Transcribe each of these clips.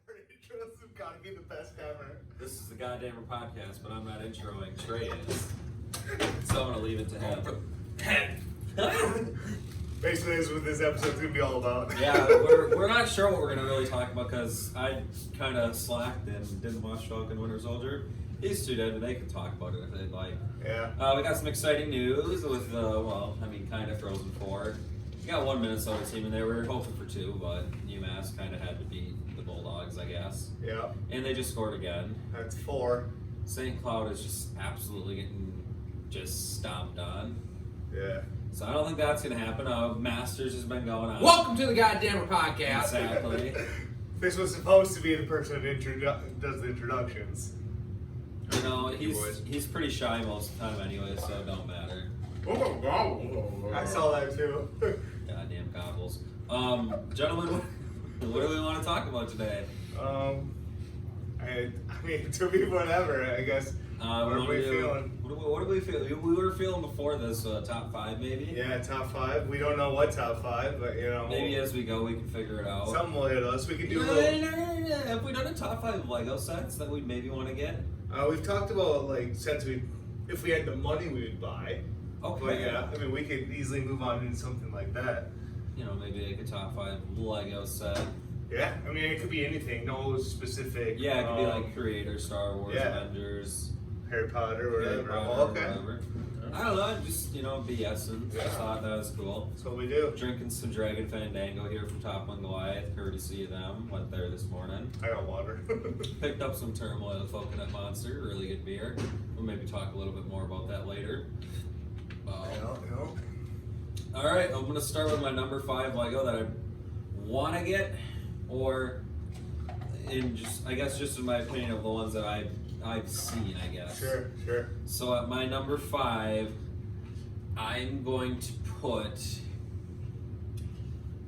Our intros have got to be the best ever. This is the Goddamn Podcast, but I'm not introing. Trey is. So I'm going to leave it to him. Basically, that's what this episode's going to be all about. Yeah, we're not sure what we're going to really talk about because I kind of slacked and didn't watch Falcon Winter Soldier. These two did, and they can talk about it if they'd like. Yeah. We got some exciting news with kind of Frozen 4. We got one Minnesota team in there. We were hoping for two, but UMass kind of had to beat the Bulldogs, I guess. Yeah. And they just scored again. That's 4. St. Cloud is just absolutely getting just stomped on. Yeah. So I don't think that's going to happen. Masters has been going on. Welcome to the Goddamn Podcast. Exactly. This was supposed to be the person that does the introductions. You know, he's pretty shy most of the time anyway, so it don't matter. I saw that too. Goddamn gobbles. Gentlemen, what do we want to talk about today? I mean, to be whatever, I guess. What are we feeling? What do we feel? We were feeling before this top 5, maybe? Yeah, top 5. We don't know what top 5, but you know. Maybe as we go, we can figure it out. Something will hit us. We can do a little. Have we done a top 5 Lego sets that we maybe want to get? We've talked about, like, if we had the money, we would buy. Okay. But yeah, I mean, we could easily move on into something like that. You know, maybe like a top 5 Lego set. Yeah, I mean, it could be anything. No specific. Yeah, it could be like Creator, Star Wars, yeah. Avengers, Harry Potter, whatever. Harry Potter, okay. Whatever. I don't know, just, BSing. Yeah. I thought that was cool. That's what we do. Drinking some Dragon Fandango here from Top One Goliath, courtesy of them. Went there this morning. I got water. Picked up some Turmoil Coconut Monster, really good beer. We'll maybe talk a little bit more about that later. All right, I'm going to start with my number 5 Lego that I want to get, or just in my opinion of the ones that I've seen, I guess. Sure. So at my number 5, I'm going to put.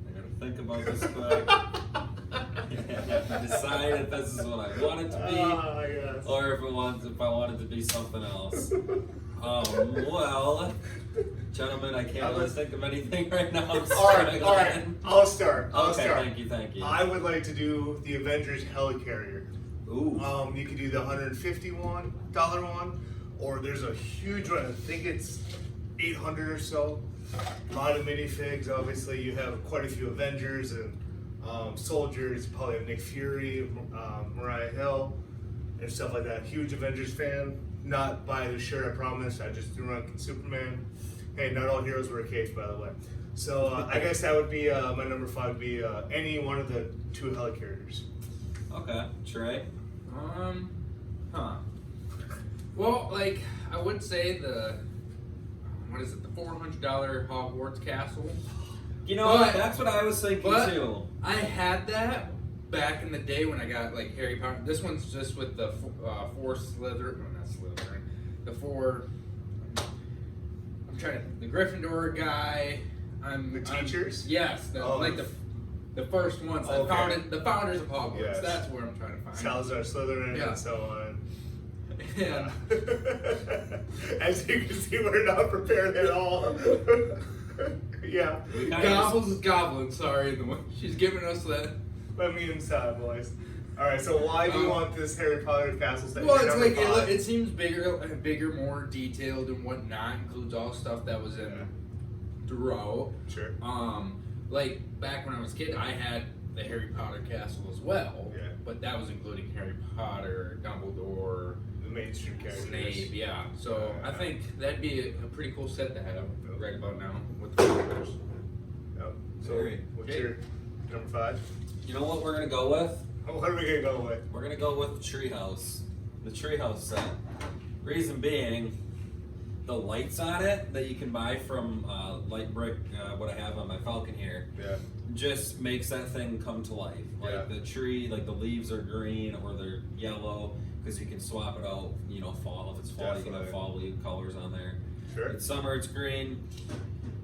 I gotta think about this quick. I have to decide if this is what I want it to be, or if I want it to be something else. Well, gentlemen, I can't really think of anything right now. All right. I'll start. Thank you. I would like to do the Avengers Helicarrier. Ooh. You could do the $151 one, or there's a huge one. I think it's 800 or so. A lot of minifigs. Obviously, you have quite a few Avengers and soldiers. Probably have Nick Fury, Mariah Hill, and stuff like that. Huge Avengers fan. Not by the shirt, I promise. I just threw on Superman. Hey, not all heroes wear capes, by the way. So I guess that would be my number 5. Would be any one of the 2 helicarriers. Okay, Trey. Well, like, I would say the $400 Hogwarts castle. You know what? That's what I was thinking too. I had that back in the day when I got, like, Harry Potter. This one's just with the 4 Slytherin. No, not Slytherin. The 4... the Gryffindor guy. The teachers? Yes. The first ones. Okay. The founders of Hogwarts. Yes. That's where I'm trying to find. Salazar Slytherin and so on. Yeah. As you can see, we're not prepared at all. Yeah. Gobbles is goblin. Sorry, she's giving us that. Let me inside, boys. All right. So why do you want this Harry Potter castle set? Well, it's like it seems bigger, more detailed, and whatnot. Includes all stuff that was in Duro. Sure. Like back when I was a kid, I had the Harry Potter castle as well. Yeah. But that was including Harry Potter, Dumbledore, the mainstream characters. Snape. Yeah. So I think that'd be a pretty cool set to have right about now with the characters. Yep. So what's your number 5? You know what we're gonna go with? What are we gonna go with? We're gonna go with the treehouse. The treehouse set. Reason being, the lights on it that you can buy from Light Brick, what I have on my Falcon here, just makes that thing come to life. Like the tree, like the leaves are green or they're yellow because you can swap it out. Fall if it's fall, you can have fall leaf colors on there. Sure. In summer it's green,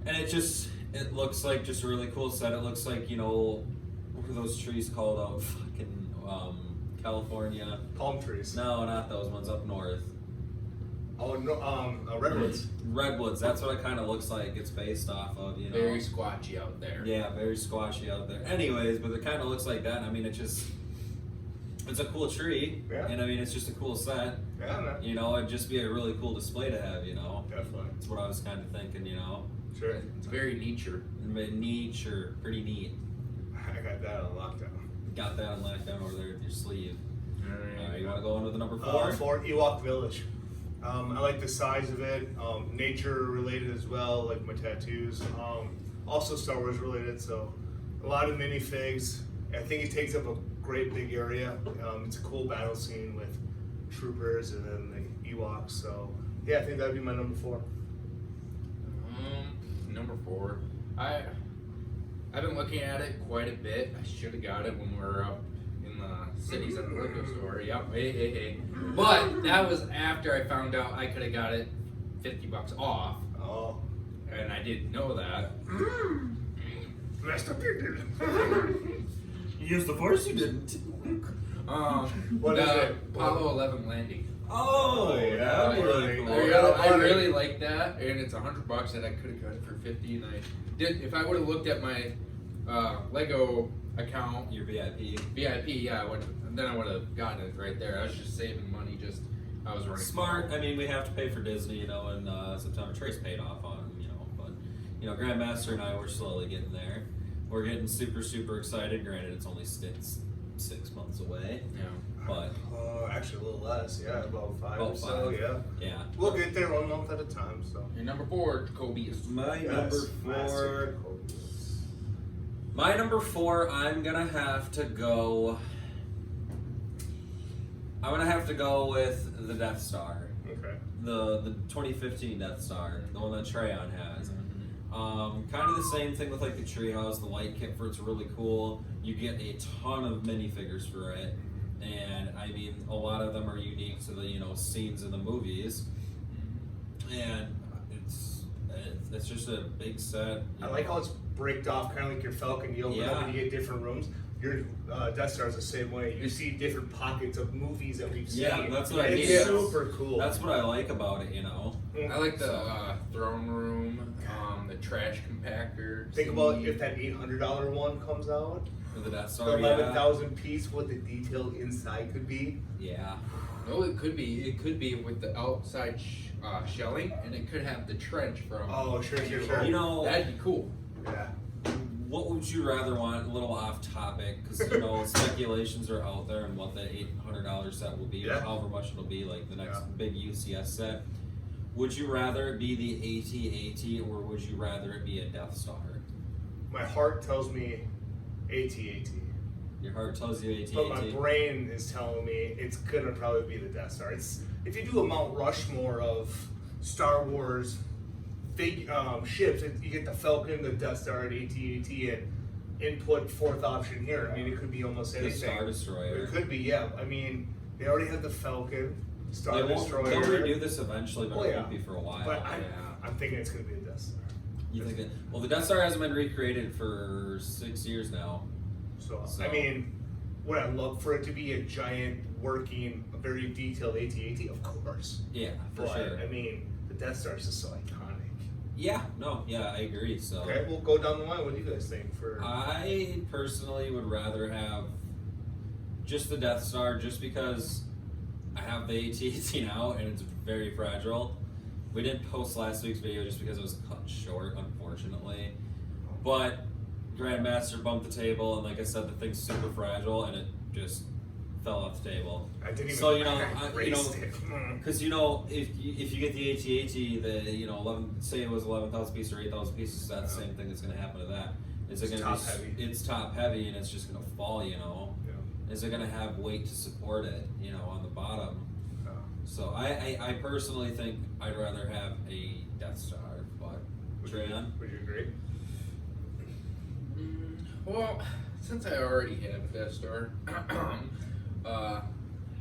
and it looks like just a really cool set. It looks like what are those trees called out fucking California? Palm trees. No, not those ones up north. Oh no, redwoods. Redwoods. That's what it kind of looks like. It's based off of, Very squatchy out there. Yeah, very squashy out there. Anyways, but it kind of looks like that. I mean, it just it's a cool tree, and I mean it's just a cool set. Yeah, man. You know, it'd just be a really cool display to have. You know, Definitely. that's what I was kind of thinking. You know, Sure. It's very nature. Nature, pretty neat. I got that on lockdown. Got that on lockdown over there with your sleeve. All right. You want to go on with the number 4? 4, Ewok Village. I like the size of it. Nature related as well, like my tattoos. Also Star Wars related, so a lot of minifigs. I think it takes up a great big area. It's a cool battle scene with troopers and then the Ewoks. So yeah, I think that'd be my number 4. Number 4. I've been looking at it quite a bit. I should have got it when we were up in the cities at the liquor store. Yep, hey. But that was after I found out I could have got it $50 off. Oh. And I didn't know that. Messed up your dude. You used the Force, you didn't. What is it? Apollo 11 landing. Oh, yeah, that'd be really right. cool. I really like that, and it's $100, and I could have got it for 50. And I did. If I would have looked at my Lego account, Your VIP. yeah, then I would have gotten it right there. I was just saving money. I was running Smart. I mean, we have to pay for Disney, you know, in September. Trace paid off on, you know, but you know, Grandmaster and I were slowly getting there. We're getting super excited. Granted, it's only 6 months away, Yeah. but Actually a little less, yeah, about 5 About or so, 5. yeah. yeah. We'll get there 1 month at a time, so. Your number 4, Kobe is My Yes, number master 4. Kobe. My number 4. I'm gonna have to go. I'm gonna have to go with the Death Star. Okay. The 2015 Death Star, the one that Treyon has. Kind of the same thing with like the treehouse. The light kit for it's really cool. You get a ton of minifigures for it, and I mean a lot of them are unique to the scenes in the movies, and it's just a big set. I like how it's breaked off, kind of like your Falcon. You open up and you get different rooms. Your Death Star is the same way. You see different pockets of movies that we've seen. Yeah, that's what I It's mean. super cool. That's what I like about it, you know. I like the throne room, the trash compactor. Think about if that $800 one comes out. For the Death The Star, 11,000 piece, what the detail inside could be. yeah. No, it could be. It could be with the outside shelling, and it could have the trench from. Oh, sure. You know, That'd be cool. Yeah. what would you rather want? A little off topic, because speculations are out there on what the $800 set will be, or Yeah. however much it'll be, like the next Yeah. big UCS set. Would you rather it be the AT-AT, or would you rather it be a Death Star? My heart tells me AT-AT. Your heart tells you AT-AT. But my brain is telling me it's gonna probably be the Death Star. If you do a Mount Rushmore of Star Wars ships, you get the Falcon, the Death Star, and AT-AT, and input 4th option here. I mean, it could be almost The anything. Star Destroyer. It could be, yeah. I mean, they already have the Falcon, Star They'll Destroyer. redo this eventually, but Oh, it yeah. won't be for a while. But I'm thinking it's gonna be a Death Star. You think well, the Death Star hasn't been recreated for 6 years now. So So- I mean, would I love for it to be a giant, working, very detailed AT-AT? Of course. Yeah, for But, sure. I mean, the Death Star is just so iconic. Yeah, I agree. So Okay, we'll go down the line. What do you guys think? I personally would rather have just the Death Star, just because I have the AT-AT now and it's very fragile. We didn't post last week's video just because it was cut short, unfortunately. But Grandmaster bumped the table, and like I said, the thing's super fragile, and it just fell off the table. I didn't even. So I raced it. because if you get the AT-AT, the 11, say it was 11,000 pieces or 8,000 pieces, that's the same thing that's going to happen to that. Is it It's going to top heavy. It's top heavy, and it's just going to fall. Yeah. Is it going to have weight to support it? On the bottom. Oh. So I personally think I'd rather have a Death Star, but Treyon? Would you agree? Well, since I already have a Death Star,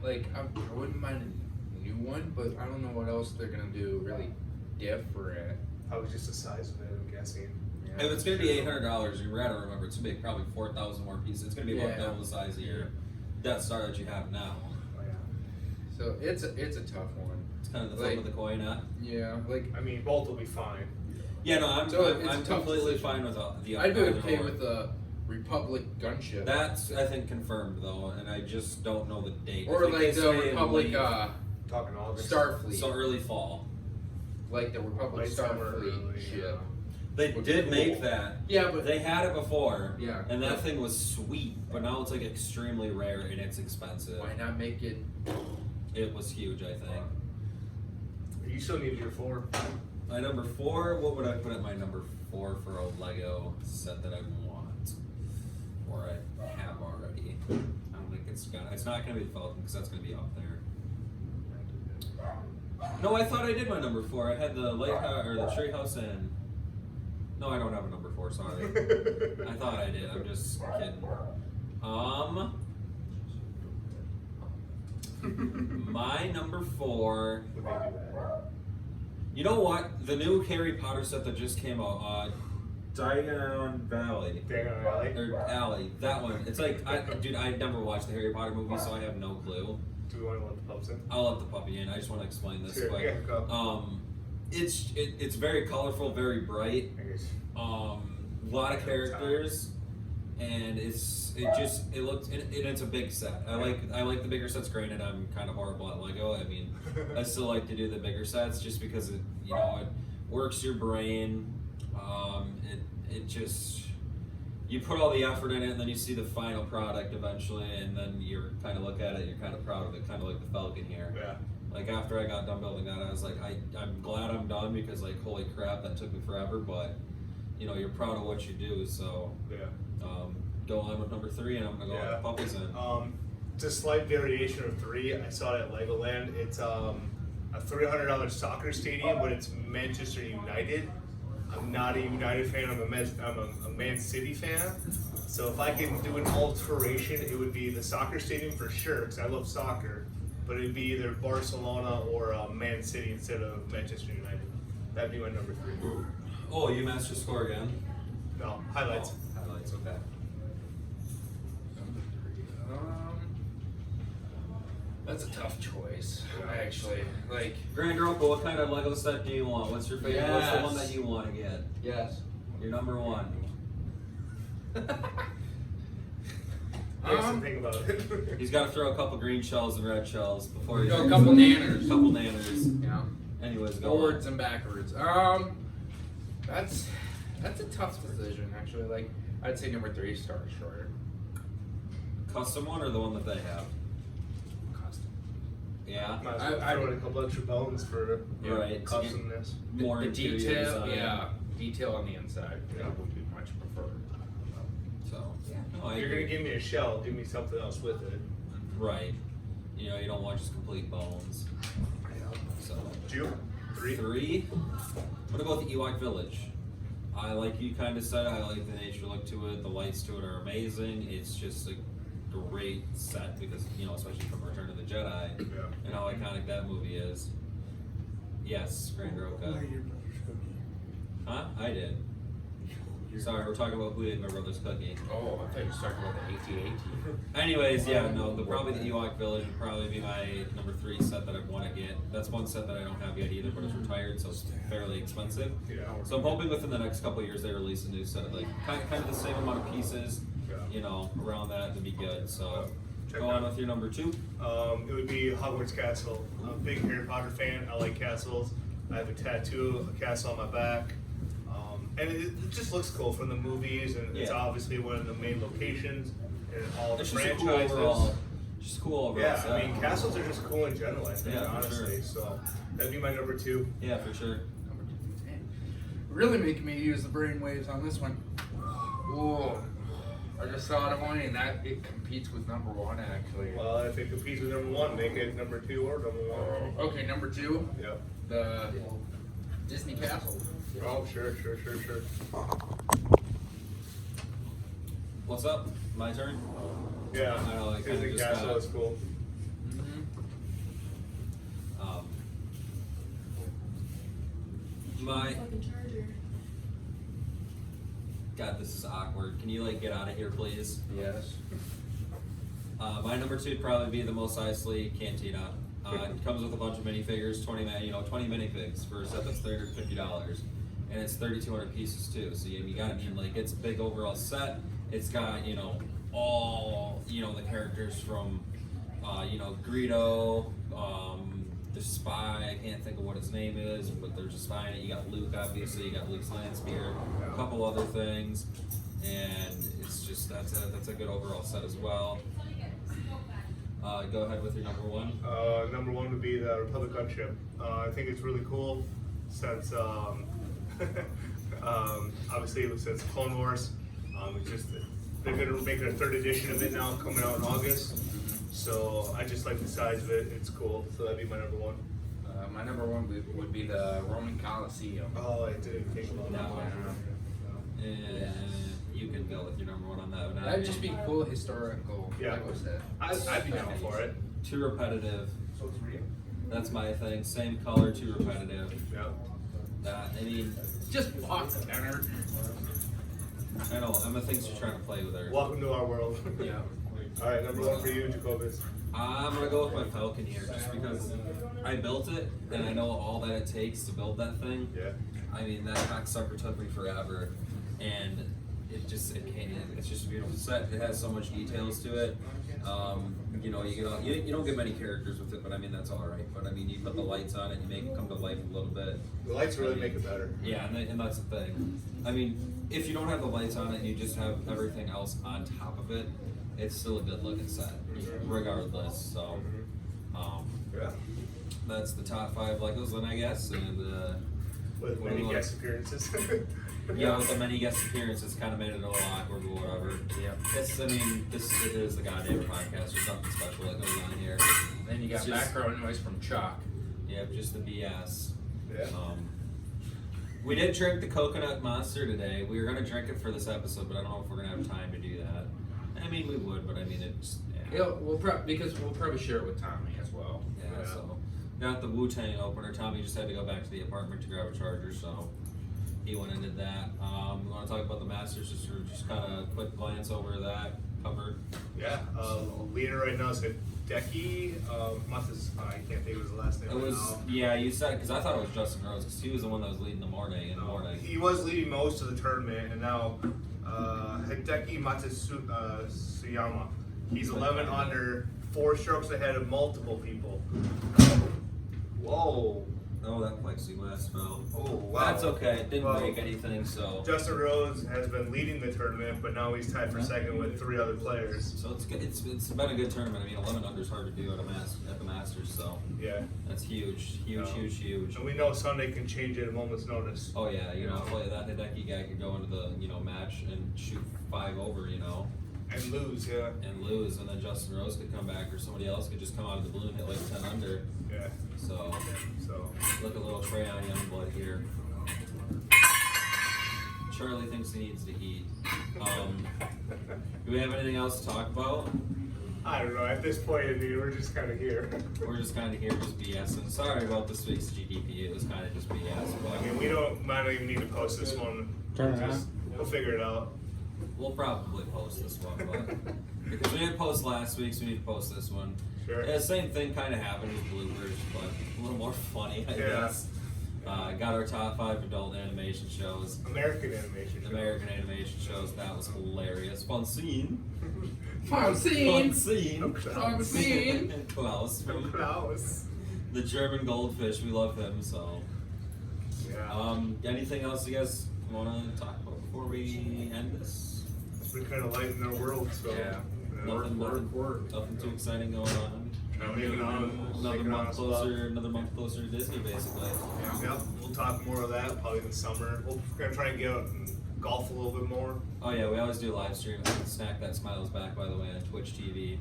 like I wouldn't mind a new one, but I don't know what else they're gonna do really different. Probably just the size of it. I'm guessing. Yeah, If it's going to be $800, you gotta remember it's going to be probably 4,000 more pieces. It's going to be about Yeah. double the size of your Death Star that you have now. Oh yeah. So it's a tough one. It's kind of the flip of the coin, huh? Yeah, like I mean, both will be fine. Yeah, no, So it's I'm a tough completely decision. fine with the I'd be either okay or. with the Republic gunship. That's, I think, confirmed though, and I just don't know the date. Or I think like they the say Republic Talking August. Starfleet. so early fall. Like the Republic Late summer, Starfleet early, ship. They Would did be make cool. that. Yeah, but They had it before. Yeah. And that thing was sweet, but now it's like extremely rare and it's expensive. why not make it? It was huge, I think. You still need your 4. My number 4, what would I put at my number 4 for a Lego set that I want? Or I have already. I don't think it's not gonna be the Falcon because that's gonna be up there. No, I thought I did my number 4. I had the lighthouse or the treehouse and no, I don't have a number 4, sorry. I thought I did, I'm just kidding. My number 4. You know what? The new Harry Potter set that just came out, Diagon Valley. Diagon Alley? Or Alley. That one. It's like, dude, I never watched the Harry Potter movie, so I have no clue. Do we want to let the pups in? I'll let the puppy in. I just want to explain this Sure, quick. yeah, go. It's very colorful, very bright. I guess. A lot of characters, and it's a big set. I like the bigger sets. Granted, I'm kind of horrible at Lego. I mean, I still like to do the bigger sets just because it works your brain. It just you put all the effort in it, and then you see the final product eventually, and then you're kind of look at it, you're kind of proud of it, kind of like the Falcon here. Yeah. Like after I got done building that, I was like, I'm glad I'm done because like holy crap, that took me forever, but you're proud of what you do. So Yeah. go on with number 3, and I'm gonna go with the puppies in. It's a slight variation of 3. I saw it at Legoland. It's a $300 soccer stadium, but it's Manchester United. I'm not a United fan. I'm a Man City fan. So if I can do an alteration, it would be the soccer stadium for sure, because I love soccer. But it'd be either Barcelona or Man City instead of Manchester United. That'd be my number 3. Oh, you matched your score again? No, highlights. Oh, highlights, okay. Number 3. That's a tough choice, actually. Like, Grand Uncle, what kind of Lego set do you want? What's your favorite? What's the one Yes. that you want to get? yes. Your number 1. Here's the thing about it. He's got to throw a couple green shells and red shells before he. A couple nanners. Couple nanners. Yeah. Anyways, go Forwards on. and backwards. That's a tough decision, actually. Like, I'd say number 3, Star Destroyer. Custom one or the one that they have? Custom. Yeah. Might as well throw in a couple extra bones for You're right. customness. More the interior detail, design. yeah, detail on the inside. Yeah. Would be much preferred. So. No, I If you're agree. gonna give me a shell, give me something else with it. Right. You don't want just complete bones. So. 2, 3. 3. I'm gonna go with the Ewok Village. I like you kind of said. I like the nature look to it. The lights to it are amazing. It's just a great set because especially from Return of the Jedi Yeah. and how iconic that movie is. Yes, Grand Roca. Huh? I did. Sorry, we're talking about who ate my brother's cookie. Oh, I thought you were talking about the AT-AT. Anyways, probably the Ewok Village would probably be my number 3 set that I want to get. That's one set that I don't have yet either, but it's retired, so it's fairly expensive. Yeah. So I'm hoping within the next couple of years they release a new set, like kind of the same amount of pieces, Yeah. around that to be good. So Check go it on out. with your number 2. It would be Hogwarts Castle. I'm a big Harry Potter fan. I like castles. I have a tattoo of a castle on my back. And it just looks cool from the movies, and it's Yeah. obviously one of the main locations in all the It's just a franchises. cool overall. Just cool overall. Yeah, set. I mean, castles are just cool in general, I think, Yeah, for honestly. sure. So that'd be my number 2. Yeah, for sure. Number 2. Dang. Really making me use the brain waves on this one. Whoa. I just thought of one, and it competes with number 1, actually. Well, if it competes with number 1, make it number 2 or number 1. Okay, number 2, Yep. the Disney Castle. Oh, sure. What's up? My turn? Yeah. I know, I kinda Disney just Castle got- is cool. My Fucking charger. God, this is awkward. Can you get out of here, please? Yes. My number 2 would probably be the Mos Eisley Cantina. It comes with a bunch of minifigures, 20 minifigs for a set that's $350, and it's 3,200 pieces too. So you got like it's a big overall set. It's got all the characters from Greedo, the spy. I can't think of what his name is, but there's a spy in it. You got Luke, obviously. You got Luke's land spear, a couple other things, and it's just that's a good overall set as well. Go ahead with your number one. Number one would be the Republic gunship. I think it's really cool since obviously since Clone Wars. It's just they're gonna make a third edition of it now, coming out in August. So I just like the size of it. It's cool. So that'd be my number one. My number one would be the Roman Coliseum. Oh, I didn't think about that one. You can go with your number one on that one. That'd just be cool historical. Yeah. Like I said. I'd be down for it. Too repetitive. So it's real. That's my thing. Same color, too repetitive. Yeah. I mean, Just walk, Tanner. I know Emma thinks you're trying to play with her. Welcome to our world. Yeah. All right, number one for you, Jacobus. I'm gonna go with my Falcon here, just because I built it and I know all that it takes to build that thing. Yeah. I mean, that cocksucker took me forever, and it's just a beautiful set. It has so much details to it. You don't get many characters with it, but I mean that's all right. But I mean, you put the lights on it, you make it come to life a little bit. The lights really make it better. Yeah, and that's the thing. I mean, if you don't have the lights on it and you just have everything else on top of it, it's still a good looking set, regardless. So, Yeah. that's the top 5 Legos then, I guess. And With what do many you guest appearances. yeah, with the many guest appearances, kind of made it a little awkward or whatever. Yeah. It is the goddamn podcast. There's something special that goes on here. Then you got It's just- background noise from Chuck. Yeah, just the BS. Yeah. We did drink the coconut monster today. We were gonna drink it for this episode, but I don't know if we're gonna have time to do that. I mean, we would, but I mean, it's Yeah, because we'll probably share it with Tommy as well. yeah. So got the Wu-Tang opener. Tommy just had to go back to the apartment to grab a charger, so he went and did that. We want to talk about the Masters, just kind of quick glance over that cover. Yeah. Leader right now is Hideki. I can't think of his last name. It right was now. you said it because I thought it was Justin Rose because he was the one that was leading the morning. He was leading most of the tournament, and now Hideki Matsuyama. He's 11 under, 4 strokes ahead of multiple people. Whoa. Oh, that plexiglass fell. Oh, wow. That's okay. It didn't Well, break anything, so. Justin Rose has been leading the tournament, but now he's tied for second with 3 other players. So it's good. It's been a good tournament. I mean, 11 under is hard to do at the Masters, so Yeah. that's huge. And we know Sunday can change at a moment's notice. Oh yeah, play that Hideki guy could go into the match and shoot 5 over, And lose, yeah. and lose, and then Justin Rose could come back, or somebody else could just come out of the blue and hit like 10 under. Yeah. So So. look a little Trayon Youngblood here. Charlie thinks he needs to eat. Do we have anything else to talk about? I don't know. At this point, I mean, we're just kind of here. We're just kind of here just BSing. Sorry about this week's GDP. It was kind of just BS. But I mean, might not even need to post this one. We'll figure it out. we'll probably post this one, but because we didn't post last week, so we need to post this one. Sure. Yeah, same thing kind of happened with Bloopers, but a little more funny, I Yeah. guess. Got our top 5 adult animation shows. American animation. American animation shows. That was hilarious. Fun scene. Fun scene. Fun scene. Fun scene. And Klaus from Klaus. the German goldfish. We love him. So, Yeah. anything else you guys want to talk about before we end this? It's been kind of light in our world, so. Yeah. Nothing too exciting going on. Another month closer to Disney, basically. Yep, we'll talk more of that probably in the summer. We're gonna try and get out and golf a little bit more. Oh yeah, we always do live streams. Snack That Smiles Back, by the way, on Twitch TV.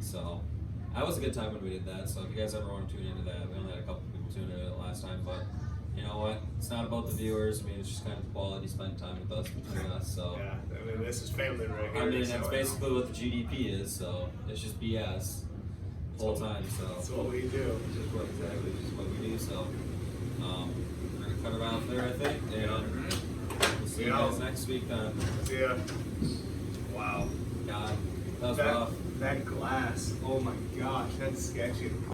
So that was a good time when we did that. So if you guys ever want to tune into that, we only had a couple people tune into it last time, but you know what? It's not about the viewers. I mean, it's just kind of quality spent time with us between us. So Yeah, I mean, this is family right here. I mean, so, that's basically what the GDP is. So it's just BS the whole time. So That's what we do. Just what we do. So we're gonna cut it off there, I think, and we'll see you guys next week then. See ya. Wow. God, that was rough. That glass. Oh my gosh, that's sketchy.